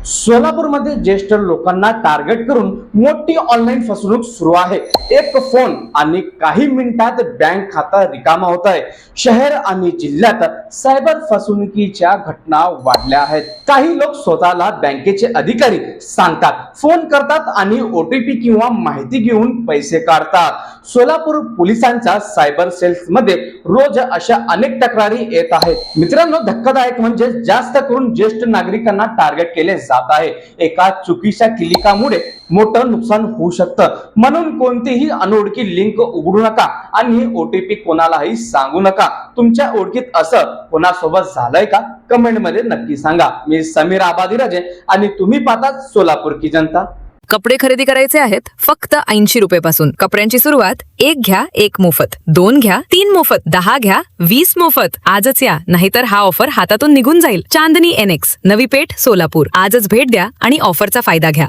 सोलापूरमध्ये ज्येष्ठ लोकांना टार्गेट करून मोठी ऑनलाईन फसवणूक सुरू आहे। एक फोन आणि काही मिनिटात बँक खाता रिकामा होत आहे। शहर आणि जिल्ह्यात सायबर फसवणुकीच्या घटना वाढल्या आहेत। काही लोक स्वतःला बँकेचे अधिकारी सांगतात, फोन करतात आणि OTP किंवा माहिती घेऊन पैसे काढतात। सोलापूर पोलिसांच्या सायबर सेल्स मध्ये रोज अशा अनेक तक्रारी येत आहेत। मित्रांनो, धक्कादायक म्हणजे जास्त करून ज्येष्ठ नागरिकांना टार्गेट केले जात आहे। एका चुकीच्या क्लिकामुळे मोठं नुकसान होऊ शकतं, म्हणून कोणतीही अनोळखी लिंक उघडू नका आणि OTP कोणालाही सांगू नका। तुमच्या ओळखीत असं कोणासोबत झालंय का? कमेंट मध्ये नक्की सांगा। मी समीर आबादीराजे आणि तुम्ही पाहता सोलापूर की जनता। कपडे खरेदी करायचे आहेत फक्त 80 रुपये पासून। कपड्यांची सुरुवात 1 घ्या 1 मोफत, 2 घ्या 3 मोफत, 10 घ्या 20 मोफत। आजच या, नाहीतर हा ऑफर हातातून निघून जाईल। चांदनी NX, नवी पेठ, सोलापूर। आजच भेट द्या आणि ऑफरचा फायदा घ्या।